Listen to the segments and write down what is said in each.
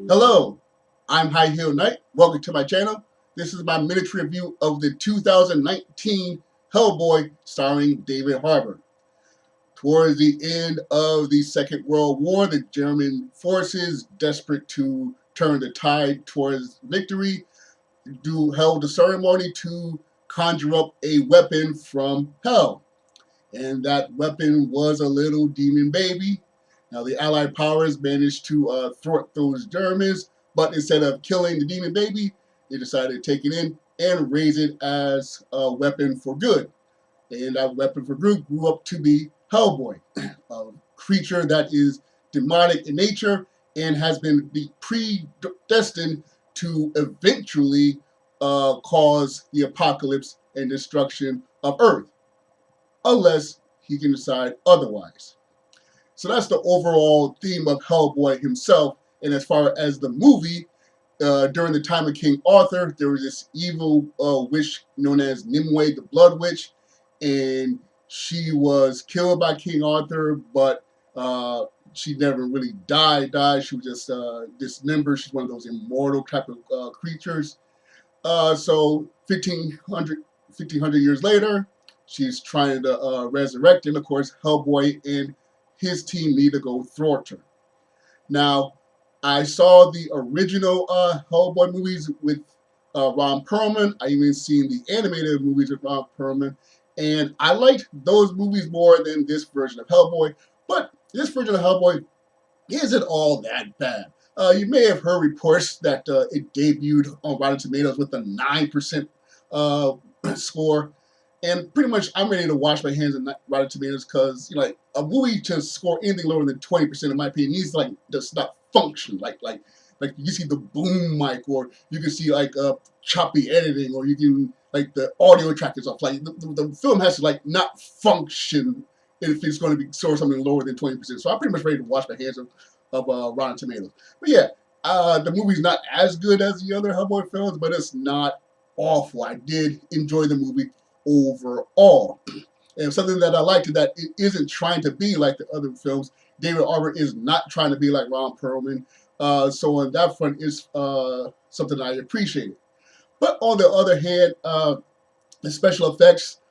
Hello, I'm High Heel Knight. Welcome to my channel. This is my miniature review of the 2019 Hellboy starring David Harbour. Towards the end of the Second World War, the German forces, desperate to turn the tide towards victory, held a ceremony to conjure up a weapon from hell. And that weapon was a little demon baby. Now, the Allied powers managed to thwart those Germans, but instead of killing the demon baby, they decided to take it in and raise it as a weapon for good. And that weapon for good grew up to be Hellboy, a creature that is demonic in nature and has been predestined to eventually cause the apocalypse and destruction of Earth, unless he can decide otherwise. So that's the overall theme of Hellboy himself. And as far as the movie, during the time of King Arthur, there was this evil witch known as Nimue, the Blood Witch, and she was killed by King Arthur, but she never really died. She was just dismembered. She's one of those immortal type of creatures. So 1500 years later, she's trying to resurrect him. Of course, Hellboy and his team need to go thwart her. Now, I saw the original Hellboy movies with Ron Perlman. I even seen the animated movies with Ron Perlman, and I liked those movies more than this version of Hellboy. But this version of Hellboy isn't all that bad. You may have heard reports that it debuted on Rotten Tomatoes with a 9% score. And pretty much, I'm ready to wash my hands on Rotten Tomatoes because, you know, like, a movie to score anything lower than 20%, in my opinion, needs to, like, does not function. Like you see the boom mic, or you can see like choppy editing, or you can like the audio track is off. Like the film has to like not function if it's going to be score something lower than 20%. So I'm pretty much ready to wash my hands of Rotten Tomatoes. But yeah, the movie's not as good as the other Hellboy films, but it's not awful. I did enjoy the movie overall. And something that I liked is that it isn't trying to be like the other films. David Harbour is not trying to be like Ron Perlman. So on that front is something I appreciated. But on the other hand, the special effects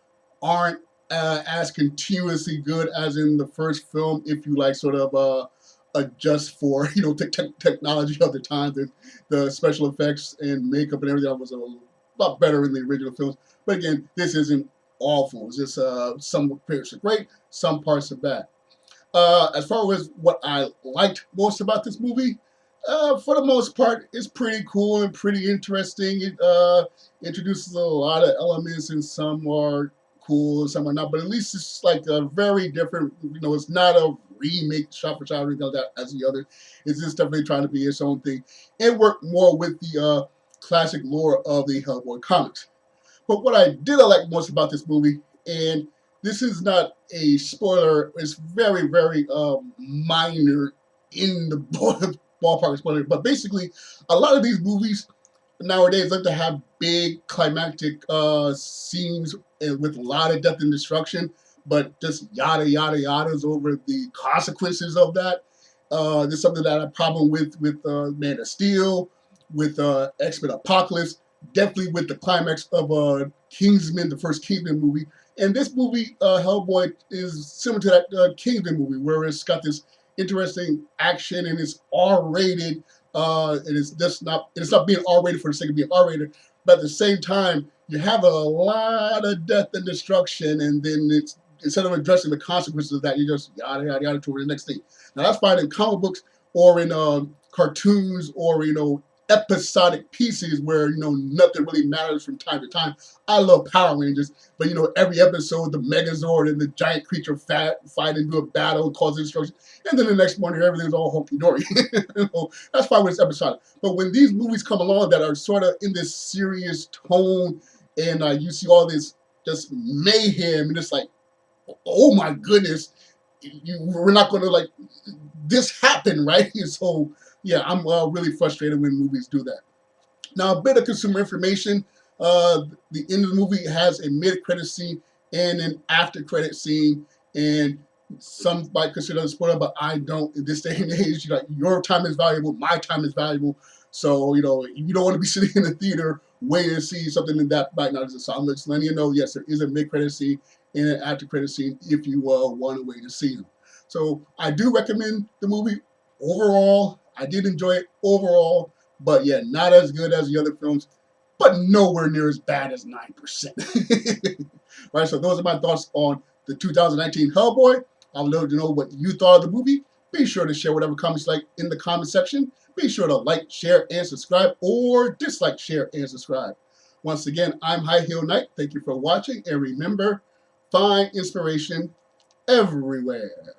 aren't as continuously good as in the first film. If you like sort of adjust for technology of the time, the special effects and makeup and everything was a lot better in the original films. But again, this isn't awful. It's just some parts are great, some parts are bad. As far as what I liked most about this movie, for the most part, it's pretty cool and pretty interesting. It introduces a lot of elements, and some are cool and some are not. But at least it's like a very different. It's not a remake, shot for shot, or anything like that as the other. It's just definitely trying to be its own thing and work more with the classic lore of the Hellboy comics. But what I did like most about this movie, and this is not a spoiler, it's very, very minor in the ballpark spoiler, but basically, a lot of these movies nowadays like to have big climactic scenes with a lot of death and destruction, but just yada, yada, yadas over the consequences of that. There's something that I have a problem with Man of Steel, with X-Men Apocalypse, definitely with the climax of Kingsman, the first Kingsman movie. And this movie, Hellboy, is similar to that Kingsman movie, where it's got this interesting action and it's R-rated. And it's not being R-rated for the sake of being R-rated, but at the same time, you have a lot of death and destruction, and then it's instead of addressing the consequences of that, you just yada yada yada toward the next thing. Now that's fine in comic books or in cartoons or episodic pieces where nothing really matters from time to time. I love Power Rangers, but every episode the Megazord and the giant creature fight into a battle and cause destruction, and then the next morning everything's all hunky dory. That's fine when it's episodic. But when these movies come along that are sort of in this serious tone, and you see all this just mayhem, and it's like, oh my goodness, we're not going to like this happen, right? So yeah, I'm really frustrated when movies do that. Now, a bit of consumer information. The end of the movie has a mid-credit scene and an after-credit scene, and Some might consider it a spoiler, but I don't. In this day and age, your time is valuable, my time is valuable. So, you don't want to be sitting in the theater waiting to see something that might not exist. So I'm just letting you know, yes, there is a mid-credit scene and an after-credit scene if you want to wait to see them. So I do recommend the movie overall. I did enjoy it overall, but yeah, not as good as the other films, but nowhere near as bad as 9%. Right, so those are my thoughts on the 2019 Hellboy. I would love to know what you thought of the movie. Be sure to share whatever comments you like in the comment section. Be sure to like, share, and subscribe, or dislike, share, and subscribe. Once again, I'm High Heel Knight. Thank you for watching, and remember, find inspiration everywhere.